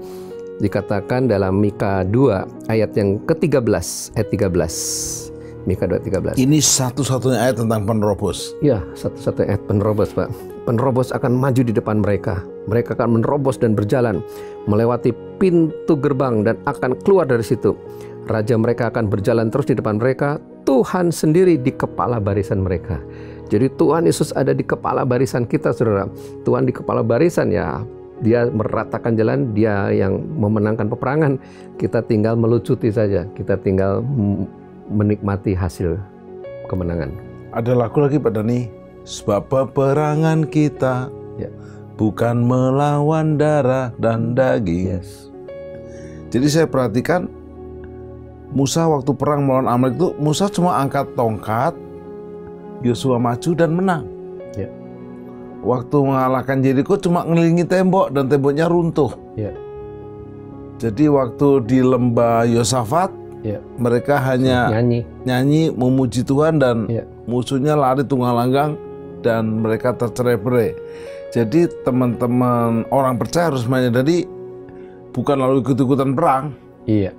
dikatakan dalam Mika 2 ayat yang ke-13, ayat 13. Mika 2:13. Ini satu-satunya ayat tentang penerobos. Ya, satu-satunya ayat penerobos, Pak. Penerobos akan maju di depan mereka. Mereka akan menerobos dan berjalan melewati pintu gerbang dan akan keluar dari situ. Raja mereka akan berjalan terus di depan mereka. Tuhan sendiri di kepala barisan mereka. Jadi Tuhan Yesus ada di kepala barisan kita, saudara. Tuhan di kepala barisan ya, Dia meratakan jalan, Dia yang memenangkan peperangan. Kita tinggal melucuti saja, kita tinggal menikmati hasil kemenangan. Ada lagu lagi Pak Dani, sebab peperangan kita Ya. bukan melawan darah dan daging. Yes. Jadi saya perhatikan Musa waktu perang melawan Amalek itu, Musa cuma angkat tongkat, Yosua maju dan menang. Ya. Waktu mengalahkan Yeriko cuma ngelilingi tembok dan temboknya runtuh. Ya. Jadi waktu di lembah Yosafat, Ya. mereka hanya nyanyi memuji Tuhan dan Ya. musuhnya lari tunggang-langgang dan mereka tercerai-berai. Jadi teman-teman orang percaya harus menyadari bukan lalu ikut-ikutan perang. Iya.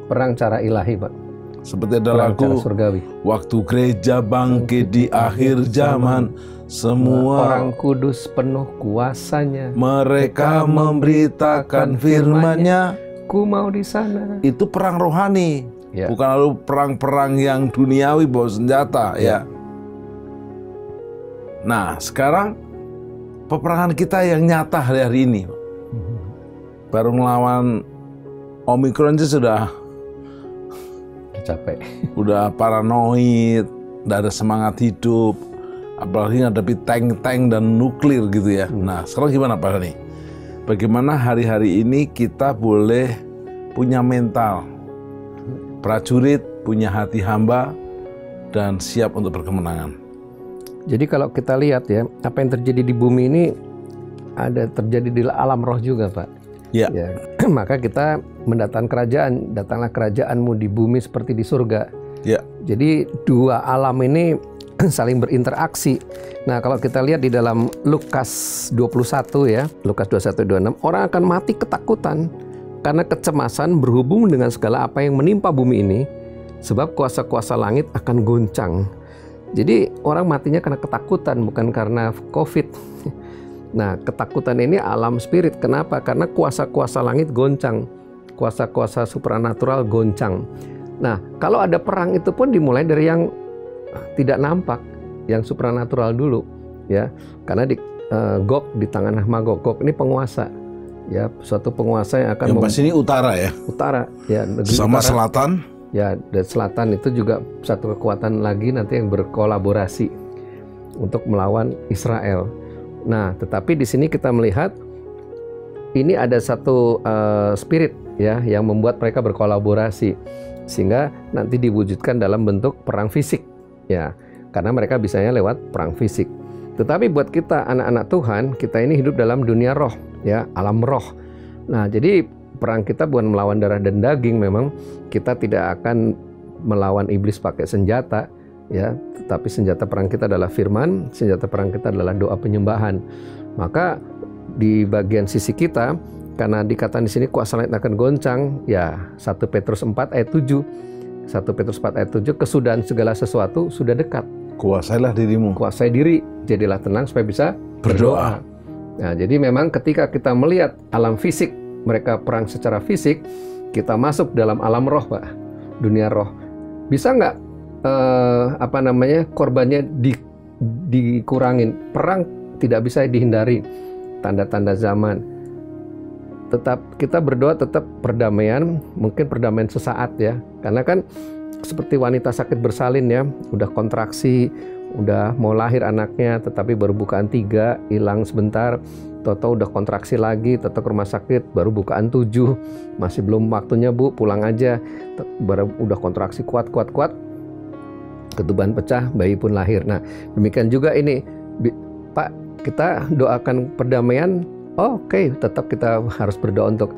Perang cara ilahi, Pak. Seperti ada Perang cara lagu, surgawi. waktu gereja bangkit di akhir zaman, semua orang kudus penuh kuasanya. mereka memberitakan firman-Nya. Ku mau di sana. Itu perang rohani, Ya. bukan lalu perang-perang yang duniawi bawa senjata ya. Nah sekarang peperangan kita yang nyata hari-hari ini, baru melawan Omikron aja sudah Capek. udah paranoid, udah ada semangat hidup, apalagi ngadepi tank-tank dan nuklir gitu ya. Nah sekarang gimana Pak Dani? Bagaimana hari-hari ini kita boleh punya mental prajurit, punya hati hamba, dan siap untuk berkemenangan? Jadi kalau kita lihat ya, apa yang terjadi di bumi ini ada terjadi di alam roh juga, Pak. Ya. Ya. Maka kita mendatangkan kerajaan, datanglah kerajaanmu di bumi seperti di surga. Ya. Jadi dua alam ini saling berinteraksi. Nah, kalau kita lihat di dalam Lukas 21 ya, Lukas 21:26, orang akan mati ketakutan karena kecemasan berhubung dengan segala apa yang menimpa bumi ini, sebab kuasa-kuasa langit akan goncang. Jadi orang matinya karena ketakutan, bukan karena COVID. Nah, ketakutan ini alam spirit. Kenapa? Karena kuasa-kuasa langit goncang, kuasa-kuasa supranatural goncang. Nah, kalau ada perang itu pun dimulai dari yang tidak nampak, yang supranatural dulu, ya. Karena di Gog di tangan Magog, Gog ini penguasa, ya, suatu penguasa yang akan yang pas ini utara ya, utara, ya, negeri sama utara, selatan. ya, dan selatan itu juga satu kekuatan lagi nanti yang berkolaborasi untuk melawan Israel. Nah, tetapi di sini kita melihat ini ada satu spirit ya yang membuat mereka berkolaborasi sehingga nanti diwujudkan dalam bentuk perang fisik. Ya, karena mereka bisanya lewat perang fisik. Tetapi buat kita anak-anak Tuhan, kita ini hidup dalam dunia roh, ya, alam roh. Nah, jadi perang kita bukan melawan darah dan daging. Memang kita tidak akan melawan iblis pakai senjata, ya, tetapi senjata perang kita adalah firman, senjata perang kita adalah doa penyembahan. Maka di bagian sisi kita, karena dikatakan di sini kuasa langit akan goncang, ya, 1 Petrus 4 ayat 7. 1 Petrus 4 ayat 7, kesudahan segala sesuatu sudah dekat. Kuasailah dirimu. Kuasai diri, jadilah tenang supaya bisa berdoa. Nah, jadi memang ketika kita melihat alam fisik, mereka perang secara fisik, kita masuk dalam alam roh, Pak, dunia roh. Bisa nggak korbannya dikurangin? Perang tidak bisa dihindari, tanda-tanda zaman. Tetap kita berdoa, tetap perdamaian, mungkin perdamaian sesaat ya, karena kan seperti wanita sakit bersalin ya, udah kontraksi, udah mau lahir anaknya, tetapi baru bukaan 3, hilang sebentar, toto udah kontraksi lagi, toto ke rumah sakit, baru bukaan 7, masih belum waktunya Bu, pulang aja, baru udah kontraksi kuat, ketuban pecah, bayi pun lahir. Nah demikian juga ini, Pak, kita doakan perdamaian, oke, tetap kita harus berdoa untuk,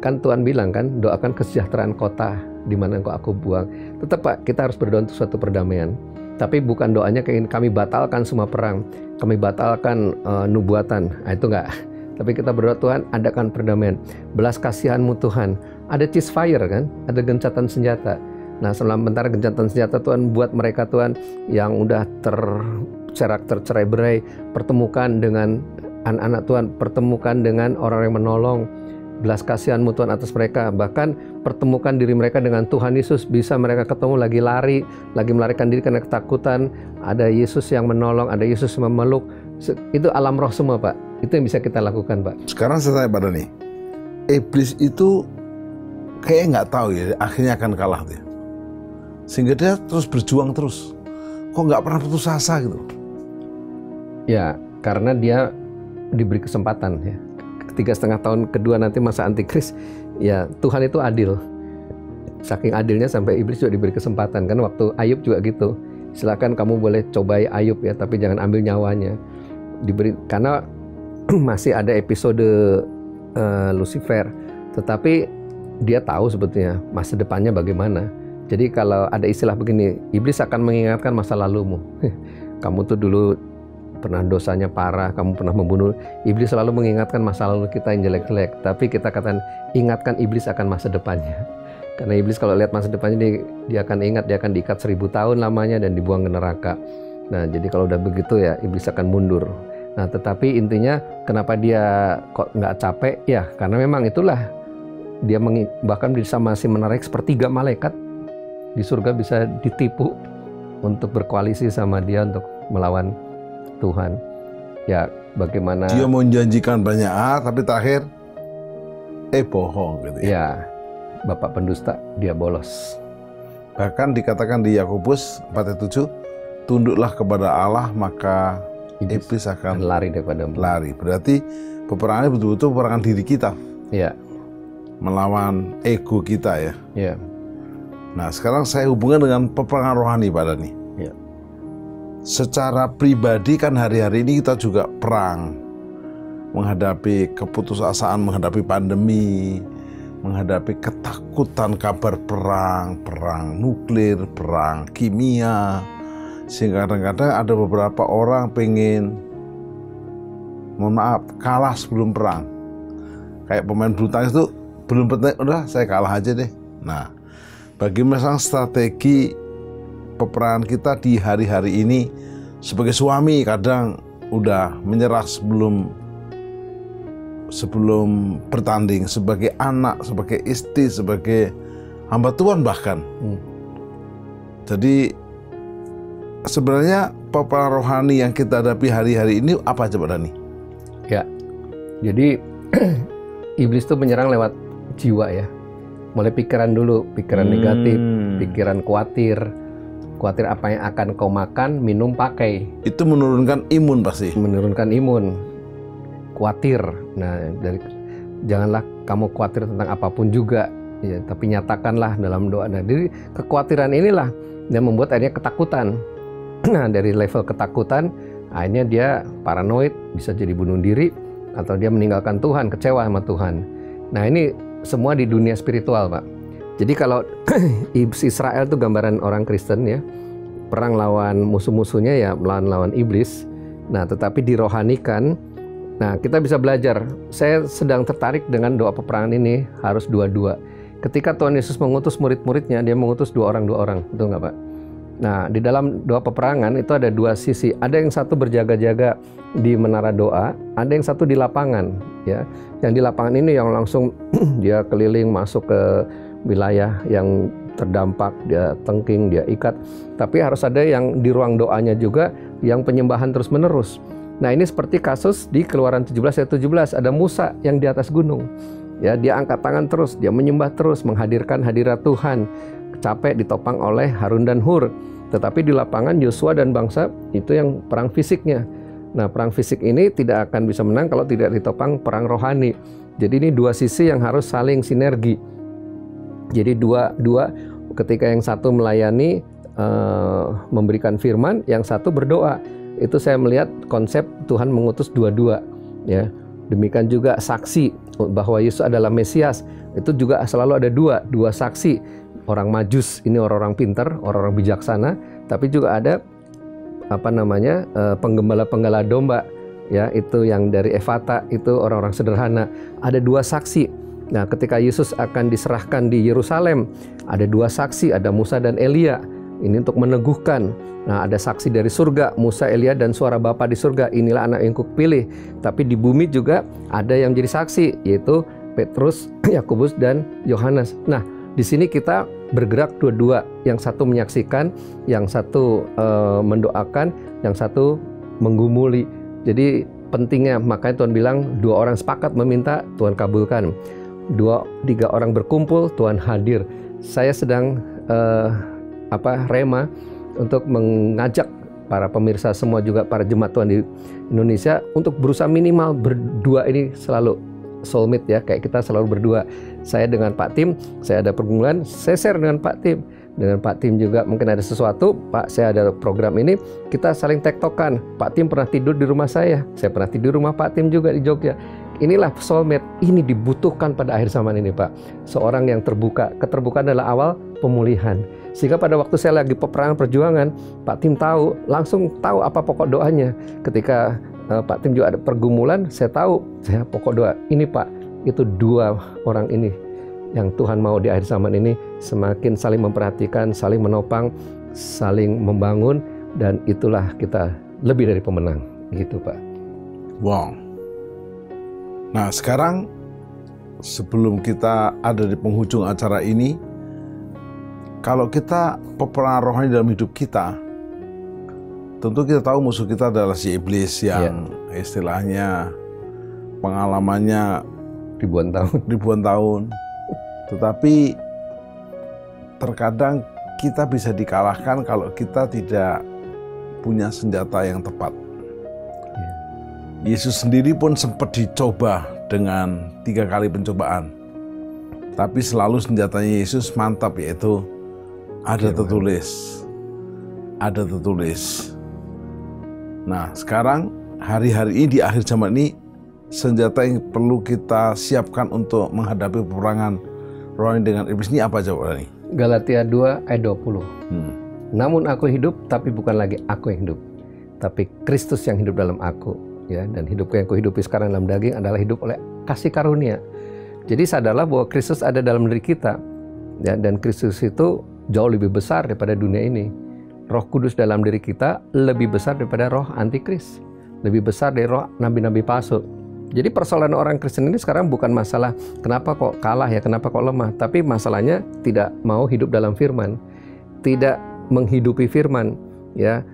kan Tuhan bilang kan, doakan kesejahteraan kota di mana engkau aku buang. Tetap Pak, kita harus berdoa untuk suatu perdamaian. Tapi bukan doanya kayak kami batalkan semua perang, kami batalkan nubuatan. Nah, itu enggak. Tapi kita berdoa, Tuhan adakan perdamaian. Belas kasihan-Mu Tuhan. Ada ceasefire kan, ada gencatan senjata. Nah sementara gencatan senjata Tuhan buat mereka Tuhan yang udah tercerai-berai, pertemukan dengan anak-anak Tuhan, pertemukan dengan orang yang menolong. Belas kasihan-Mu Tuhan atas mereka, bahkan pertemukan diri mereka dengan Tuhan Yesus, bisa mereka ketemu lagi lari, lagi melarikan diri karena ketakutan, ada Yesus yang menolong, ada Yesus yang memeluk. Itu alam roh semua Pak, itu yang bisa kita lakukan Pak. Sekarang saya tanya pada nih, iblis itu kayaknya nggak tahu ya akhirnya akan kalah dia, sehingga dia terus berjuang terus, kok nggak pernah putus asa gitu. Ya karena dia diberi kesempatan ya. 3,5 tahun kedua nanti masa antikris, ya Tuhan itu adil. Saking adilnya sampai iblis juga diberi kesempatan. Kan waktu Ayub juga gitu. Silakan kamu boleh cobai Ayub ya, tapi jangan ambil nyawanya. Diberi, karena masih ada episode Lucifer. Tetapi dia tahu sebetulnya masa depannya bagaimana. Jadi kalau ada istilah begini, iblis akan mengingatkan masa lalumu. Kamu tuh dulu pernah dosanya parah, kamu pernah membunuh. Iblis selalu mengingatkan masa lalu kita yang jelek-jelek, tapi kita katakan ingatkan iblis akan masa depannya. Karena iblis kalau lihat masa depannya dia akan ingat, dia akan diikat 1000 tahun lamanya dan dibuang ke neraka. Nah jadi kalau udah begitu ya iblis akan mundur. Nah tetapi intinya kenapa dia kok nggak capek ya, karena memang itulah dia bahkan bisa masih menarik sepertiga malaikat di surga bisa ditipu untuk berkoalisi sama dia untuk melawan Tuhan. Ya bagaimana dia mau menjanjikan banyak tapi terakhir bohong gitu ya. Ya, bapak pendusta, dia bolos. Bahkan dikatakan di Yakobus 4:7, tunduklah kepada Allah maka iblis akan lari daripada-Mu. Lari. Berarti peperangannya betul-betul peperangan diri kita. Ya. Melawan ego kita ya. Ya. Nah sekarang saya hubungkan dengan peperangan rohani Pak Dhani. Ya. Secara pribadi kan hari-hari ini kita juga perang, menghadapi keputusasaan, menghadapi pandemi, menghadapi ketakutan kabar perang nuklir, perang kimia, sehingga kadang-kadang ada beberapa orang pengen, mohon maaf, kalah sebelum perang. Kayak pemain bulu tangkis itu belum penting, udah saya kalah aja deh. Nah, bagaimana strategi peperangan kita di hari-hari ini? Sebagai suami kadang udah menyerah sebelum bertanding, sebagai anak, sebagai istri, sebagai hamba Tuhan bahkan. Jadi sebenarnya peperangan rohani yang kita hadapi hari-hari ini apa coba Dhani? Ya, jadi iblis itu menyerang lewat jiwa ya. Mulai pikiran dulu, pikiran negatif, pikiran khawatir apa yang akan kau makan, minum, pakai. Itu menurunkan imun pasti. Menurunkan imun, khawatir. Nah, janganlah kamu khawatir tentang apapun juga, ya, tapi nyatakanlah dalam doa. Nah, jadi kekhawatiran inilah yang membuat akhirnya ketakutan. Nah, dari level ketakutan, akhirnya dia paranoid, bisa jadi bunuh diri, atau dia meninggalkan Tuhan, kecewa sama Tuhan. Nah, ini semua di dunia spiritual, Pak. Jadi kalau Israel itu gambaran orang Kristen ya, perang lawan musuh-musuhnya ya melawan iblis. Nah tetapi dirohanikan, nah kita bisa belajar. Saya sedang tertarik dengan doa peperangan ini harus dua-dua. Ketika Tuhan Yesus mengutus murid-muridnya, dia mengutus dua orang, betul nggak Pak? Nah di dalam doa peperangan itu ada dua sisi. Ada yang satu berjaga-jaga di menara doa, ada yang satu di lapangan. Ya, yang di lapangan ini yang langsung dia keliling masuk ke wilayah yang terdampak, dia tengking, dia ikat. Tapi harus ada yang di ruang doanya juga, yang penyembahan terus-menerus. Nah ini seperti kasus di Keluaran 17 ayat 17, ada Musa yang di atas gunung. Ya, dia angkat tangan terus, dia menyembah terus, menghadirkan hadirat Tuhan. Capek ditopang oleh Harun dan Hur. Tetapi di lapangan Yosua dan bangsa itu yang perang fisiknya. Nah, perang fisik ini tidak akan bisa menang kalau tidak ditopang perang rohani. Jadi ini dua sisi yang harus saling sinergi. Jadi dua ketika yang satu melayani, memberikan firman, yang satu berdoa. Itu saya melihat konsep Tuhan mengutus dua-dua, ya. Demikian juga saksi bahwa Yesus adalah Mesias, itu juga selalu ada dua saksi. Orang Majus ini orang-orang pintar, orang-orang bijaksana, tapi juga ada penggembala-penggala domba, ya, itu yang dari Efata, itu orang-orang sederhana. Ada dua saksi. Nah, ketika Yesus akan diserahkan di Yerusalem, ada dua saksi, ada Musa dan Elia. Ini untuk meneguhkan. Nah, ada saksi dari surga, Musa, Elia, dan suara Bapa di surga. Inilah anak yang kupilih. Tapi di bumi juga ada yang jadi saksi, yaitu Petrus, Yakobus, dan Yohanes. Nah, di sini kita bergerak dua-dua. Yang satu menyaksikan, yang satu mendoakan, yang satu menggumuli. Jadi pentingnya, makanya Tuhan bilang 2 orang sepakat meminta, Tuhan kabulkan. 2-3 orang berkumpul, Tuhan hadir. Saya sedang rema untuk mengajak para pemirsa semua, juga para jemaat Tuhan di Indonesia untuk berusaha minimal berdua. Ini selalu soulmate, ya, kayak kita selalu berdua. Saya dengan Pak Tim, saya ada pergumulan, saya share dengan Pak Tim. Dengan Pak Tim juga mungkin ada sesuatu, Pak, saya ada program ini, kita saling tektokan. Pak Tim pernah tidur di rumah saya pernah tidur di rumah Pak Tim juga di Jogja. Inilah soulmate, ini dibutuhkan pada akhir zaman ini, Pak. Seorang yang terbuka. Keterbukaan adalah awal pemulihan. Sehingga pada waktu saya lagi peperangan perjuangan, Pak Tim langsung tahu apa pokok doanya. Ketika Pak Tim juga ada pergumulan, saya tahu, saya pokok doa, ini Pak, itu 2 orang ini yang Tuhan mau di akhir zaman ini semakin saling memperhatikan, saling menopang, saling membangun, dan itulah kita lebih dari pemenang, gitu Pak. Wow. Nah, sekarang sebelum kita ada di penghujung acara ini, kalau kita peperangan rohani dalam hidup kita, tentu kita tahu musuh kita adalah si iblis yang istilahnya pengalamannya ribuan tahun. Tetapi terkadang kita bisa dikalahkan kalau kita tidak punya senjata yang tepat. Yesus sendiri pun sempat dicoba dengan 3 kali pencobaan. Tapi selalu senjatanya Yesus mantap, yaitu ada tertulis. Ada tertulis. Nah, sekarang hari-hari ini di akhir zaman ini, senjata yang perlu kita siapkan untuk menghadapi peperangan rohani dengan iblis ini apa jawabannya? Galatia 2 ayat 20. Namun aku hidup, tapi bukan lagi aku yang hidup, tapi Kristus yang hidup dalam aku. Ya, dan hidup yang kuhidupi sekarang dalam daging adalah hidup oleh kasih karunia. Jadi sadarlah bahwa Kristus ada dalam diri kita, ya, dan Kristus itu jauh lebih besar daripada dunia ini. Roh Kudus dalam diri kita lebih besar daripada roh antikris, lebih besar dari roh nabi-nabi palsu. Jadi persoalan orang Kristen ini sekarang bukan masalah kenapa kok kalah, ya, kenapa kok lemah, tapi masalahnya tidak mau hidup dalam firman, tidak menghidupi firman, ya.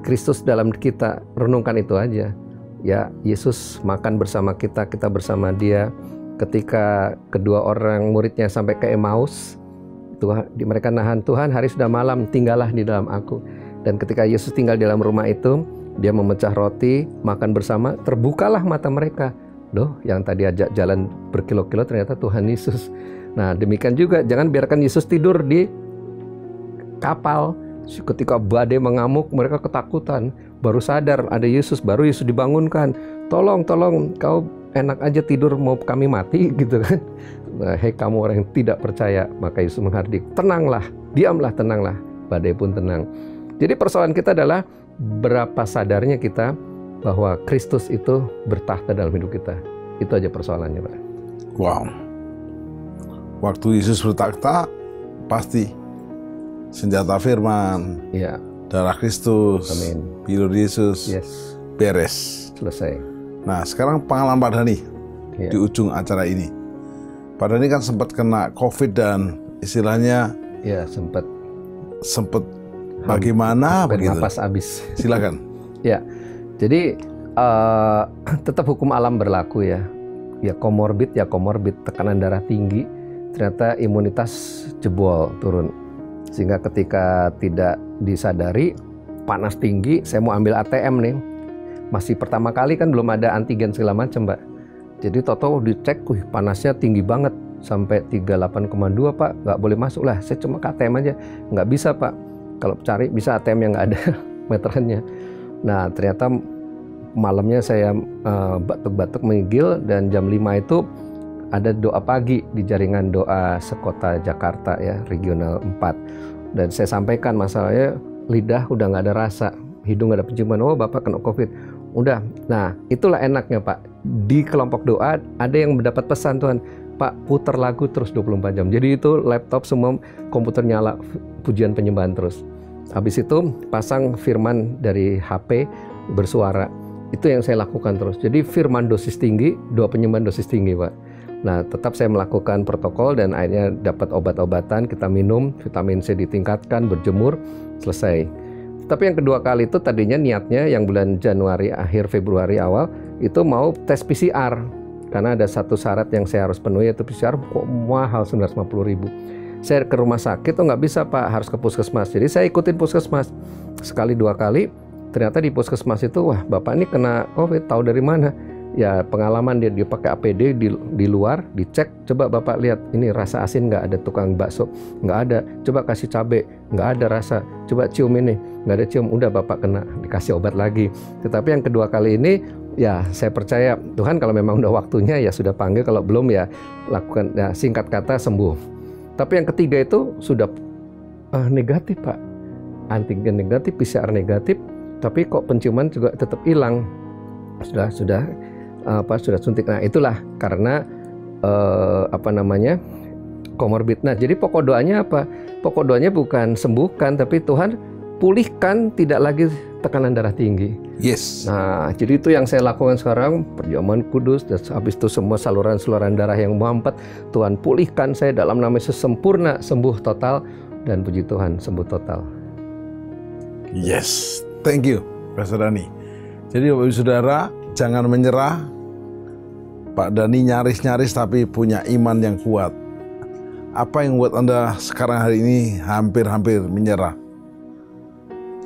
Kristus dalam kita, renungkan itu aja. Ya, Yesus makan bersama kita, kita bersama dia. Ketika kedua orang muridnya sampai ke Emmaus, mereka nahan, Tuhan hari sudah malam, tinggallah di dalam aku. Dan ketika Yesus tinggal di dalam rumah itu, dia memecah roti, makan bersama, terbukalah mata mereka. Loh, yang tadi ajak jalan berkilo-kilo ternyata Tuhan Yesus. Nah, demikian juga, jangan biarkan Yesus tidur di kapal. Ketika badai mengamuk, mereka ketakutan. Baru sadar ada Yesus, baru Yesus dibangunkan. Tolong, kau enak aja tidur, mau kami mati, gitu kan. Nah, hei kamu orang yang tidak percaya. Maka Yesus menghardik, tenanglah, diamlah, tenanglah. Badai pun tenang. Jadi persoalan kita adalah berapa sadarnya kita bahwa Kristus itu bertahta dalam hidup kita. Itu aja persoalannya, Pak. Wow. Waktu Yesus bertahta, pasti senjata firman, ya, darah Kristus, pilur Yesus, beres, selesai. Nah, sekarang pengalaman Pak Dhani di ujung acara ini. Pak Dhani kan sempat kena COVID dan istilahnya sempat bagaimana begitu? Napas habis. Silakan. Ya, jadi tetap hukum alam berlaku, ya. Ya komorbid, tekanan darah tinggi, ternyata imunitas jebol, turun. Sehingga ketika tidak disadari, panas tinggi, saya mau ambil ATM nih. Masih pertama kali kan belum ada antigen segala macam, Pak. Jadi toto dicek, panasnya tinggi banget. Sampai 38,2 Pak, nggak boleh masuk lah. Saya cuma ke ATM aja. Nggak bisa Pak. Kalau cari bisa ATM yang nggak ada meterannya. Nah ternyata malamnya saya batuk-batuk menggigil, dan jam 5 itu ada doa pagi di jaringan doa sekota Jakarta ya, regional 4. Dan saya sampaikan masalahnya lidah udah nggak ada rasa, hidung nggak ada penciuman. Oh Bapak kena COVID. Udah. Nah itulah enaknya Pak. Di kelompok doa ada yang mendapat pesan Tuhan, Pak putar lagu terus 24 jam. Jadi itu laptop semua komputer nyala, pujian penyembahan terus. Habis itu pasang firman dari HP bersuara. Itu yang saya lakukan terus. Jadi firman dosis tinggi, doa penyembahan dosis tinggi Pak. Nah tetap saya melakukan protokol dan akhirnya dapat obat-obatan, kita minum, vitamin C ditingkatkan, berjemur, selesai. Tapi yang kedua kali itu tadinya niatnya yang bulan Januari akhir Februari awal itu mau tes PCR. Karena ada satu syarat yang saya harus penuhi, yaitu PCR kok mahal 950.000. Saya ke rumah sakit, oh nggak bisa Pak, harus ke puskesmas. Jadi saya ikutin puskesmas sekali 2 kali. Ternyata di puskesmas itu, wah Bapak ini kena COVID, tahu dari mana? Ya pengalaman dia pakai APD di luar, dicek, coba Bapak lihat ini rasa asin nggak, ada tukang bakso nggak ada, coba kasih cabai nggak ada rasa, coba cium ini nggak ada cium, udah Bapak kena, dikasih obat lagi. Tetapi yang kedua kali ini ya saya percaya Tuhan kalau memang udah waktunya ya sudah panggil, kalau belum ya lakukan, ya singkat kata sembuh. Tapi yang ketiga itu sudah negatif Pak, antigen negatif, PCR negatif, tapi kok penciuman juga tetap hilang. Sudah suntik. Nah itulah karena komorbid. Nah jadi pokok doanya apa? Pokok doanya bukan sembuhkan, tapi Tuhan pulihkan, tidak lagi tekanan darah tinggi. Yes. Nah jadi itu yang saya lakukan sekarang, perjamuan kudus, dan habis itu semua saluran-saluran darah yang mampet Tuhan pulihkan saya dalam nama Yesus, sempurna, sembuh total, dan puji Tuhan sembuh total. Yes, thank you Pastor Dhani. Jadi Bapak Ibu Saudara, jangan menyerah. Pak Dhani nyaris-nyaris tapi punya iman yang kuat. Apa yang buat Anda sekarang hari ini hampir-hampir menyerah?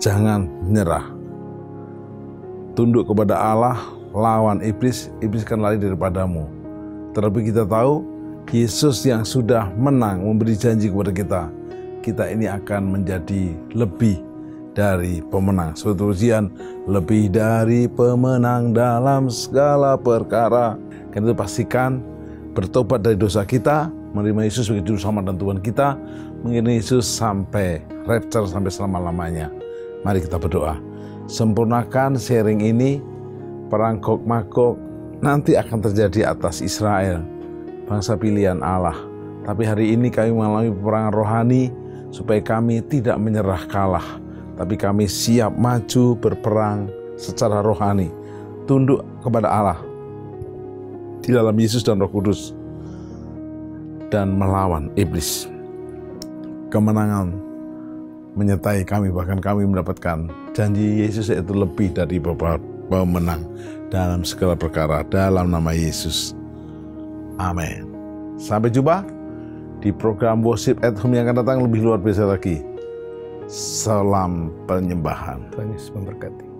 Jangan menyerah. Tunduk kepada Allah, lawan iblis, iblis akan lari daripadamu. Terlebih kita tahu, Yesus yang sudah menang memberi janji kepada kita, kita ini akan menjadi lebih dari pemenang. Seperti ujian, lebih dari pemenang dalam segala perkara. Karena itu pastikan bertobat dari dosa kita, menerima Yesus sebagai juru selamat dan Tuhan kita, mengiringi Yesus sampai rapture, sampai selama-lamanya. Mari kita berdoa. Sempurnakan sharing ini, perang Gog Magog nanti akan terjadi atas Israel, bangsa pilihan Allah. Tapi hari ini kami mengalami peperangan rohani supaya kami tidak menyerah kalah, tapi kami siap maju berperang secara rohani, tunduk kepada Allah di dalam Yesus dan Roh Kudus, dan melawan iblis. Kemenangan menyertai kami, bahkan kami mendapatkan janji Yesus, yaitu lebih dari pemenang dalam segala perkara dalam nama Yesus. Amin. Sampai jumpa di program Worship at Home yang akan datang lebih luar biasa lagi. Salam penyembahan. Tuhan Yesus memberkati.